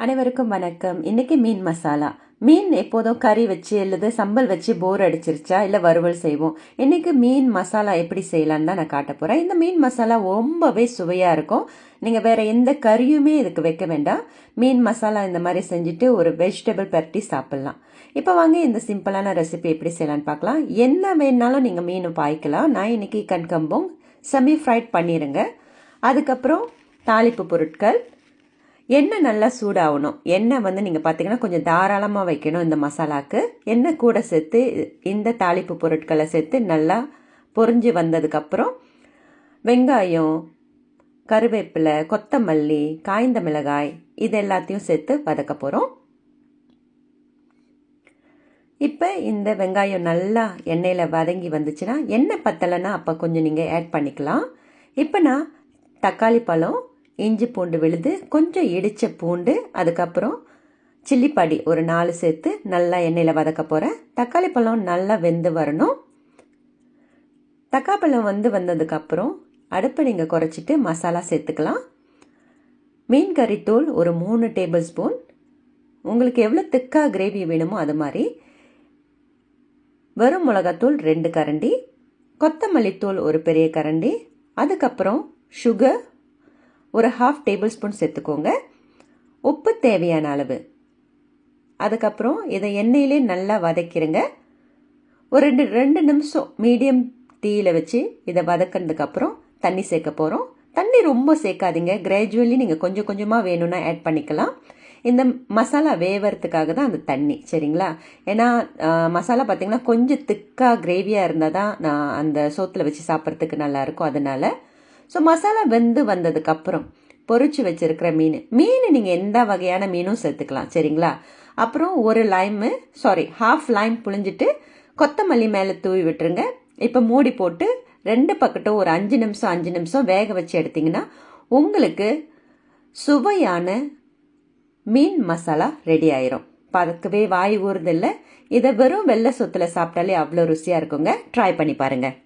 அனைவருக்கும் வணக்கம். இன்னைக்கு மீன் மசாலா. மீன் எப்போதும் கறி வச்சு அல்லது சம்பல் வச்சு போர் அடிச்சிருச்சா இல்லை வறுவல் செய்வோம். இன்னைக்கு மீன் மசாலா எப்படி செய்யலான்னு தான் நான் காட்ட போகிறேன். இந்த மீன் மசாலா ரொம்பவே சுவையாக இருக்கும். நீங்கள் வேற எந்த கறியுமே இதுக்கு வைக்க வேண்டாம். மீன் மசாலா இந்த மாதிரி செஞ்சுட்டு ஒரு வெஜிடபிள் பரட்டி சாப்பிட்லாம். இப்போ வாங்க இந்த சிம்பிளான ரெசிபி எப்படி செய்யலான்னு பார்க்கலாம். என்ன வேணாலும் நீங்கள் மீன் பாய்க்கலாம். நான் இன்னைக்கு கண்கம்பும் செமி ஃப்ரைட் பண்ணிடுங்க. அதுக்கப்புறம் தாளிப்பு பொருட்கள். எண்ணெய் நல்லா சூடாகணும். எண்ணெய் நீங்கள் பார்த்தீங்கன்னா கொஞ்சம் தாராளமாக வைக்கணும். இந்த மசாலாவுக்கு எண்ணெய் கூட சேர்த்து இந்த தாளிப்பு பொருட்களை சேர்த்து நல்லா பொரிஞ்சு வந்ததுக்கப்புறம் வெங்காயம், கருவேப்பிலை, கொத்தமல்லி, காய்ந்த மிளகாய் இது எல்லாத்தையும் சேர்த்து வதக்க போகிறோம். இப்போ இந்த வெங்காயம் நல்லா எண்ணெயில் வதங்கி வந்துச்சுன்னா, எண்ணெய் பத்தலைன்னா அப்போ கொஞ்சம் நீங்கள் ஆட் பண்ணிக்கலாம். இப்போ நான் தக்காளி பழம், இஞ்சி பூண்டு விழுது, கொஞ்சம் இடித்த பூண்டு, அதுக்கப்புறம் சில்லிப்பொடி ஒரு 4 சேர்த்து நல்லா எண்ணெயில் வதக்க போகிறேன். தக்காளி பழம் நல்லா வெந்து வரணும். தக்காளி பழம் வந்ததுக்கப்புறம் அடுப்பை நீங்கள் குறைச்சிட்டு மசாலா சேர்த்துக்கலாம். மீன் கறித்தூள் ஒரு 3 டேபிள் ஸ்பூன். உங்களுக்கு எவ்வளோ திக்காக கிரேவி வேணுமோ அது மாதிரி. வெறும் மிளகாத்தூள் 2 கரண்டி, கொத்தமல்லி தூள் ஒரு பெரிய கரண்டி, அதுக்கப்புறம் சுகர் ஒரு 1/2 டேபிள் ஸ்பூன் சேர்த்துக்கோங்க. உப்பு தேவையான அளவு. அதுக்கப்புறம் இதை எண்ணெயிலே நல்லா வதக்கிடுங்க. ஒரு 2 நிமிஷம் மீடியம் தீயில் வச்சு இதை வதக்கினதுக்கப்புறம் தண்ணி சேர்க்க போகிறோம். தண்ணி ரொம்ப சேர்க்காதீங்க. கிராஜுவலி நீங்கள் கொஞ்சம் கொஞ்சமாக வேணும்னா ஆட் பண்ணிக்கலாம். இந்த மசாலா வேவறதுக்காக தான் அந்த தண்ணி, சரிங்களா? ஏன்னா மசாலா பார்த்தீங்கன்னா கொஞ்சம் திக்காக கிரேவியாக இருந்தால் தான் நான் அந்த சோத்தில் வச்சு சாப்பிட்றதுக்கு நல்லாயிருக்கும். அதனால ஸோ மசாலா வெந்து வந்ததுக்கப்புறம் பொரிச்சு வச்சிருக்கிற மீன் நீங்கள் எந்த வகையான மீனும் சேர்த்துக்கலாம், சரிங்களா? அப்புறம் ஒரு ஹாஃப் லைம் புழிஞ்சிட்டு கொத்தமல்லி மேலே தூவி விட்டுருங்க. இப்போ மூடி போட்டு 2 பக்கட்டும் ஒரு 5 நிமிஷம் வேக வச்சு எடுத்தீங்கன்னா உங்களுக்கு சுவையான மீன் மசாலா ரெடி ஆயிரும். பார்க்கவே வாய் ஊறுதில்லை. இதை வெறும் வெள்ளை சொத்துல சாப்பிட்டாலே அவ்வளோ ருசியாக இருக்குங்க. ட்ரை பண்ணி பாருங்கள்.